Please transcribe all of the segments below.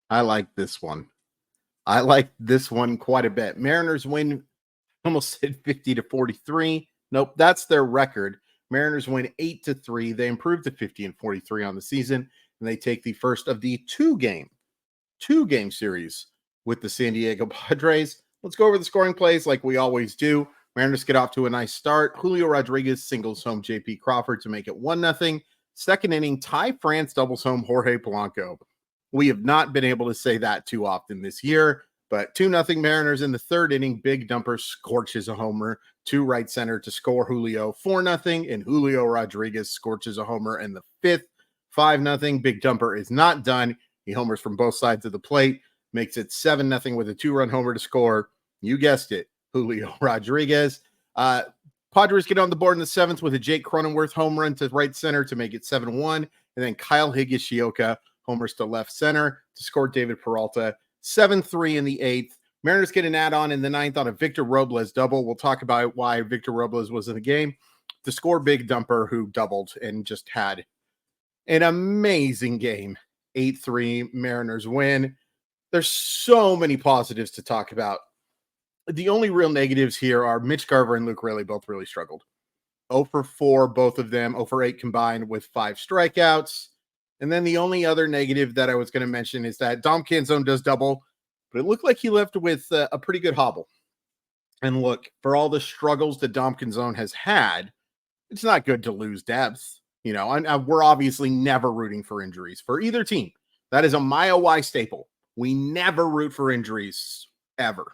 I like this one. I like this one quite a bit. Mariners win, almost said 50-43. Nope, that's their record. Mariners win 8-3. They improved to 50-43 on the season, and they take the first of the two game series with the San Diego Padres. Let's go over the scoring plays like we always do. Mariners get off to a nice start. Julio Rodriguez singles home JP Crawford to make it 1-0. Second inning, Ty France doubles home Jorge Polanco. We have not been able to say that too often this year, but 2-0 Mariners in the third inning. Big Dumper scorches a homer to right center to score Julio 4-0, and Julio Rodriguez scorches a homer in the fifth. 5-0. Big Dumper is not done. He homers from both sides of the plate, makes it 7-0 with a 2-run homer to score. You guessed it, Julio Rodriguez. Padres get on the board in the seventh with a Jake Cronenworth home run to right center to make it 7-1. And then Kyle Higashioka homers to left center to score David Peralta. 7-3 in the eighth. Mariners get an add-on in the ninth on a Victor Robles double. We'll talk about why Victor Robles was in the game to score Big Dumper, who doubled and just had an amazing game. 8-3 Mariners win. There's so many positives to talk about. The only real negatives here are Mitch Garver and Luke Raley both really struggled. 0 for 4, both of them. 0 for 8 combined with 5 strikeouts. And then the only other negative that I was going to mention is that Dom Canzone does double, but it looked like he left with a pretty good hobble. And look, for all the struggles that Dom Canzone has had, it's not good to lose depth. You know, and we're obviously never rooting for injuries for either team. That is a Mile Y staple. We never root for injuries, ever.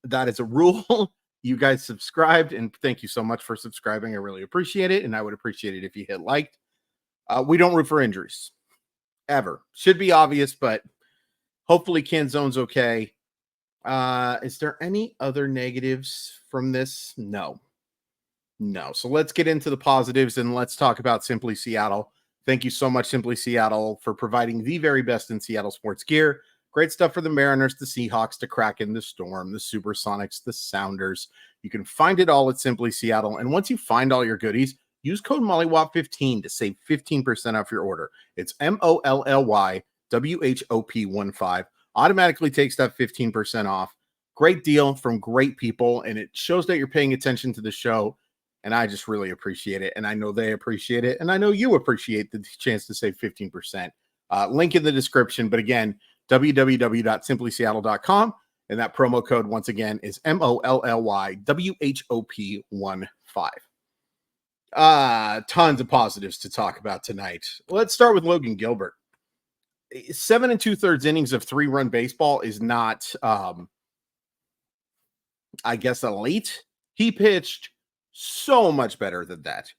That is a rule. You guys subscribed, and thank you so much for subscribing. I really appreciate it, and I would appreciate it if you hit like. We don't root for injuries, ever. Should be obvious, but hopefully Canzone's okay. Is there any other negatives from this? No. So let's get into the positives, and let's talk about Simply Seattle. Thank you so much, Simply Seattle, for providing the very best in Seattle sports gear. Great stuff for the Mariners, the Seahawks, the Kraken, the Storm, the Supersonics, the Sounders. You can find it all at Simply Seattle. And once you find all your goodies, use code MOLLYWOP15 to save 15% off your order. It's MOLLYWHOP15. Automatically takes that 15% off. Great deal from great people, and it shows that you're paying attention to the show. And I just really appreciate it. And I know they appreciate it. And I know you appreciate the chance to save 15%. Link in the description. But again, www.simplyseattle.com. And that promo code, once again, is MOLLYWHOP15. Tons of positives to talk about tonight. Let's start with Logan Gilbert. 7 2/3 innings of 3-run baseball is not, I guess, elite. He pitched so much better than that.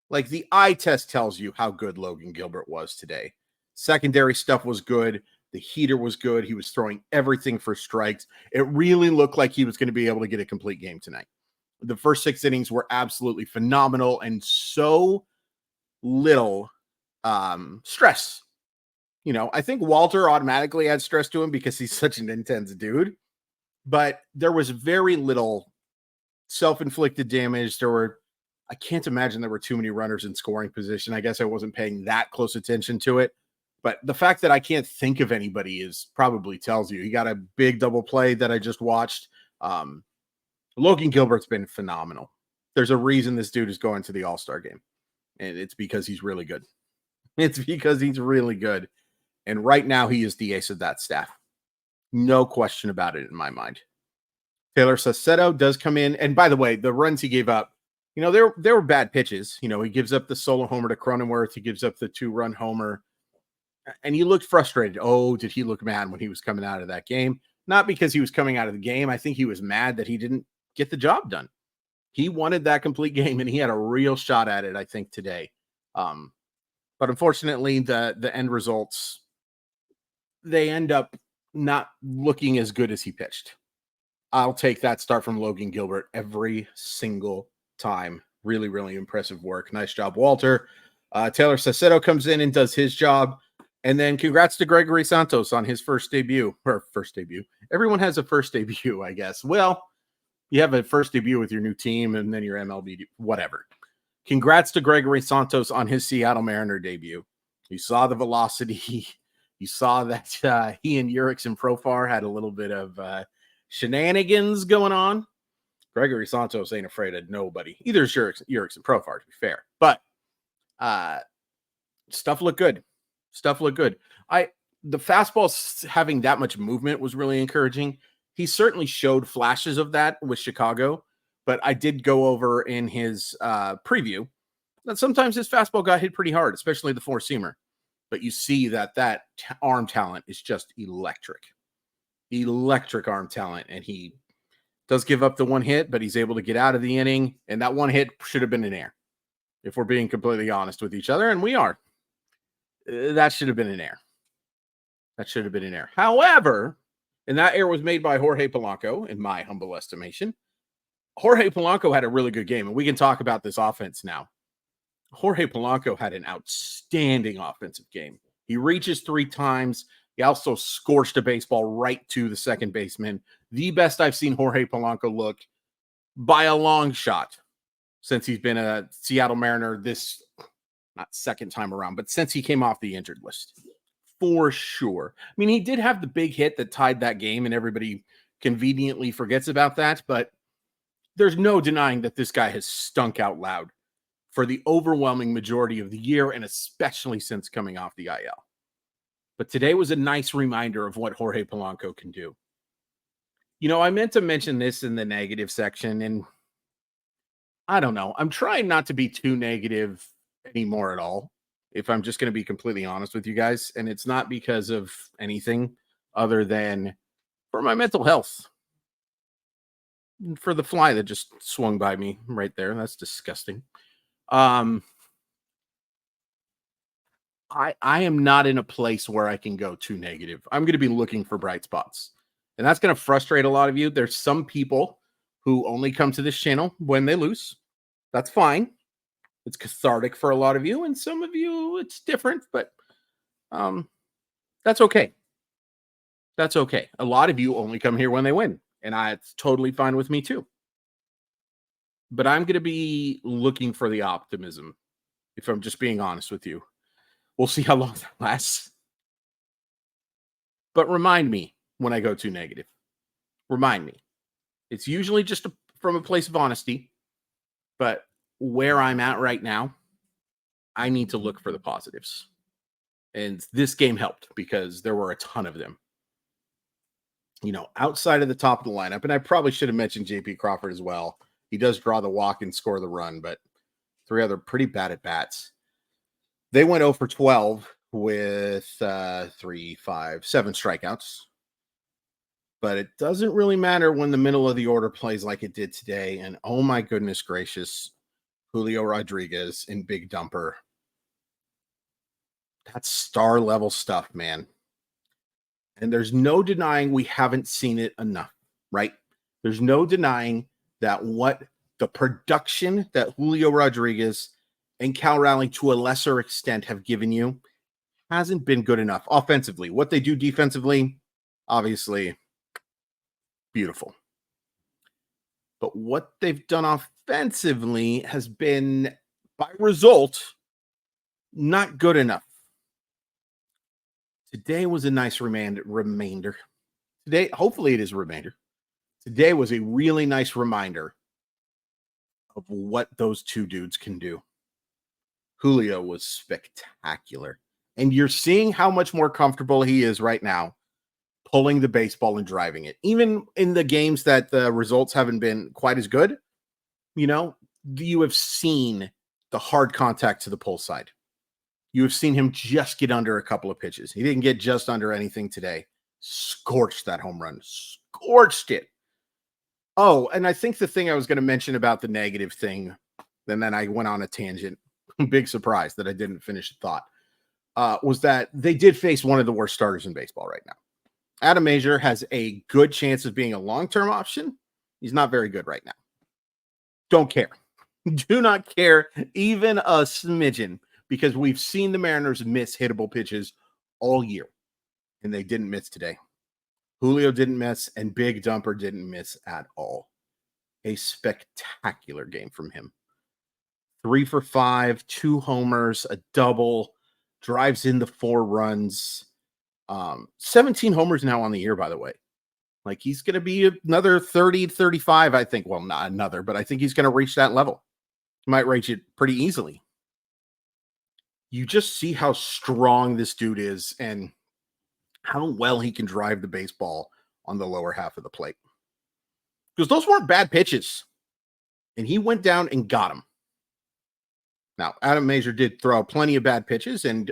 Like, the eye test tells you how good Logan Gilbert was today. Secondary stuff was good. The heater was good. He was throwing everything for strikes. It really looked like he was going to be able to get a complete game tonight. The first 6 innings were absolutely phenomenal, and so little stress. You know, I think Walter automatically had stress to him because he's such an intense dude, but there was very little self-inflicted damage. I can't imagine there were too many runners in scoring position. I guess I wasn't paying that close attention to it, but the fact that I can't think of anybody probably tells you. He got a big double play that I just watched. Logan Gilbert's been phenomenal. There's a reason this dude is going to the All-Star game, and it's because he's really good. And right now he is the ace of that staff. No question about it in my mind. Taylor Sassetto does come in. And by the way, the runs he gave up, you know, there were bad pitches. You know, he gives up the solo homer to Cronenworth. He gives up the 2-run homer. And he looked frustrated. Oh, did he look mad when he was coming out of that game? Not because he was coming out of the game. I think he was mad that he didn't get the job done. He wanted that complete game, and he had a real shot at it, I think, today. But unfortunately, the end results, they end up not looking as good as he pitched. I'll take that start from Logan Gilbert every single time. Really, really impressive work. Nice job, Walter. Taylor Sassetto comes in and does his job. And then congrats to Gregory Santos on his first debut. Everyone has a first debut, I guess. Well, you have a first debut with your new team and then your MLB, whatever. Congrats to Gregory Santos on his Seattle Mariner debut. You saw the velocity. You saw that he and Urickson Profar had a little bit of shenanigans going on. Gregory Santos ain't afraid of nobody. Either is Urickson Profar, to be fair. But stuff looked good. Stuff looked good. The fastball having that much movement was really encouraging. He certainly showed flashes of that with Chicago, but I did go over in his preview that sometimes his fastball got hit pretty hard, especially the four-seamer. But you see that arm talent is just electric. Electric arm talent. And he does give up the one hit, but he's able to get out of the inning. And that one hit should have been an error, if we're being completely honest with each other. And we are. That should have been an error. That should have been an error. However, and that error was made by Jorge Polanco, in my humble estimation. Jorge Polanco had a really good game, and we can talk about this offense now. Jorge Polanco had an outstanding offensive game. He reaches 3 times. He also scorched a baseball right to the second baseman. The best I've seen Jorge Polanco look by a long shot since he's been a Seattle Mariner this, not second time around, but since he came off the injured list. For sure. I mean, he did have the big hit that tied that game, and everybody conveniently forgets about that, but there's no denying that this guy has stunk out loud for the overwhelming majority of the year, and especially since coming off the IL. But today was a nice reminder of what Jorge Polanco can do. You know, I meant to mention this in the negative section, and I don't know. I'm trying not to be too negative anymore at all, if I'm just going to be completely honest with you guys. And it's not because of anything other than for my mental health. For the fly that just swung by me right there. That's disgusting. I am not in a place where I can go too negative. I'm going to be looking for bright spots. And that's going to frustrate a lot of you. There's some people who only come to this channel when they lose. That's fine. It's cathartic for a lot of you. And some of you, it's different. But that's okay. That's okay. A lot of you only come here when they win. And it's totally fine with me too. But I'm going to be looking for the optimism, if I'm just being honest with you. We'll see how long that lasts. But remind me when I go too negative. Remind me. It's usually just from a place of honesty. But where I'm at right now, I need to look for the positives. And this game helped because there were a ton of them. You know, outside of the top of the lineup, and I probably should have mentioned J.P. Crawford as well. He does draw the walk and score the run, but 3 other pretty bad at bats. They went 0 for 12 with 7 strikeouts. But it doesn't really matter when the middle of the order plays like it did today. And oh my goodness gracious, Julio Rodriguez and Big Dumper. That's star level stuff, man. And there's no denying we haven't seen it enough, right? There's no denying that what the production that Julio Rodriguez and Cal Raleigh to a lesser extent have given you hasn't been good enough offensively. What they do defensively, obviously, beautiful. But what they've done offensively has been, by result, not good enough. Today was a nice reminder. Today, hopefully it is a reminder. Today was a really nice reminder of what those two dudes can do. Julio was spectacular. And you're seeing how much more comfortable he is right now pulling the baseball and driving it. Even in the games that the results haven't been quite as good, you know, you have seen the hard contact to the pull side. You have seen him just get under a couple of pitches. He didn't get just under anything today. Scorched that home run. Scorched it. Oh, and I think the thing I was going to mention about the negative thing, and then I went on a tangent, big surprise that I didn't finish the thought, was that they did face one of the worst starters in baseball right now. Adam Major has a good chance of being a long-term option. He's not very good right now. Don't care. Do not care even a smidgen, because we've seen the Mariners miss hittable pitches all year, and they didn't miss today. Julio didn't miss, and Big Dumper didn't miss at all. A spectacular game from him. 3 for 5, 2 homers, a double, drives in the 4 runs. 17 homers now on the year, by the way. Like he's going to be another 30, 35, I think. Well, not another, but I think he's going to reach that level. He might reach it pretty easily. You just see how strong this dude is and how well he can drive the baseball on the lower half of the plate. Because those weren't bad pitches. And he went down and got him. Now, Adam Mazur did throw plenty of bad pitches, and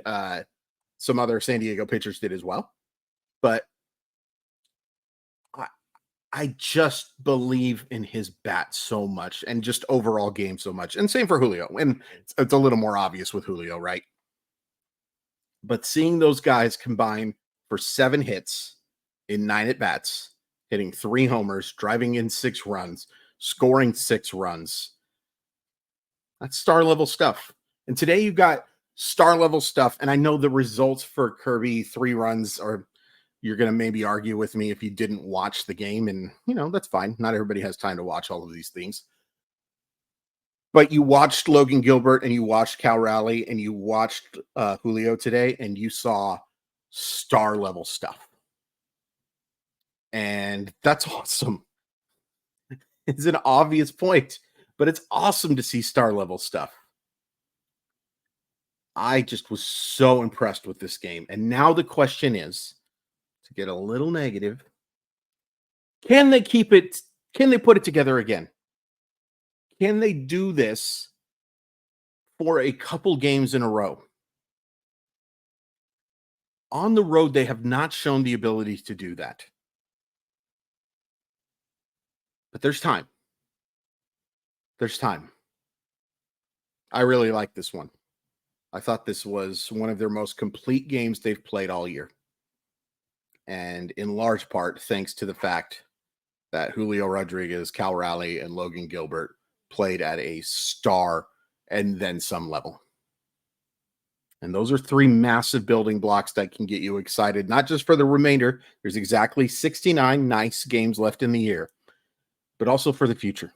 some other San Diego pitchers did as well. But I just believe in his bat so much and just overall game so much. And same for Julio. And it's a little more obvious with Julio, right? But seeing those guys combine for 7 hits in 9 at-bats, hitting 3 homers, driving in 6 runs, scoring 6 runs, that's star-level stuff. And today you've got star-level stuff, and I know the results for Kirby, 3 runs, or you're going to maybe argue with me if you didn't watch the game, and, that's fine. Not everybody has time to watch all of these things. But you watched Logan Gilbert, and you watched Cal Raleigh, and you watched Julio today, and you saw star-level stuff. And that's awesome. It's an obvious point, but it's awesome to see star-level stuff. I just was so impressed with this game. And now the question is, to get a little negative, can they keep it? Can they put it together again? Can they do this for a couple games in a row? On the road, they have not shown the ability to do that. But there's time. There's time. I really like this one. I thought this was one of their most complete games they've played all year. And in large part, thanks to the fact that Julio Rodriguez, Cal Raleigh, and Logan Gilbert played at a star and then some level. And those are 3 massive building blocks that can get you excited, not just for the remainder. There's exactly 69 nice games left in the year, but also for the future.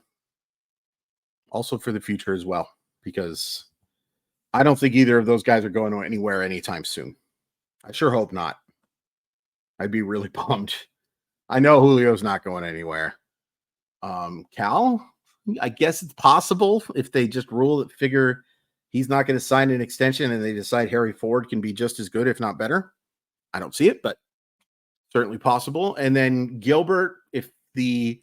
Also for the future as well, because I don't think either of those guys are going anywhere anytime soon. I sure hope not. I'd be really bummed. I know Julio's not going anywhere. Cal, I guess it's possible if they just figure he's not going to sign an extension and they decide Harry Ford can be just as good, if not better. I don't see it, but certainly possible. And then Gilbert, if the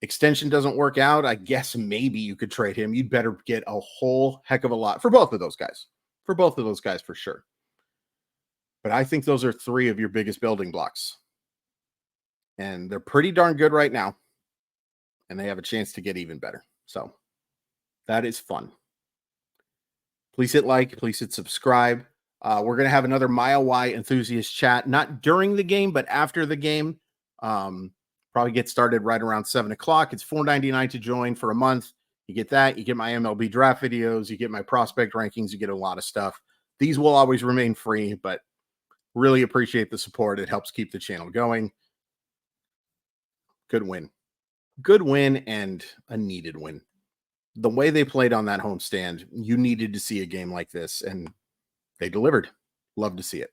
extension doesn't work out, I guess maybe you could trade him. You'd better get a whole heck of a lot for both of those guys. For both of those guys, for sure. But I think those are 3 of your biggest building blocks. And they're pretty darn good right now. And they have a chance to get even better. So that is fun. Please hit like. Please hit subscribe. We're going to have another Mile Y enthusiast chat, not during the game, but after the game. Probably get started right around 7 o'clock. It's $4.99 to join for a month. You get that. You get my MLB draft videos. You get my prospect rankings. You get a lot of stuff. These will always remain free, but really appreciate the support. It helps keep the channel going. Good win. Good win and a needed win. The way they played on that homestand, you needed to see a game like this, and they delivered. Love to see it.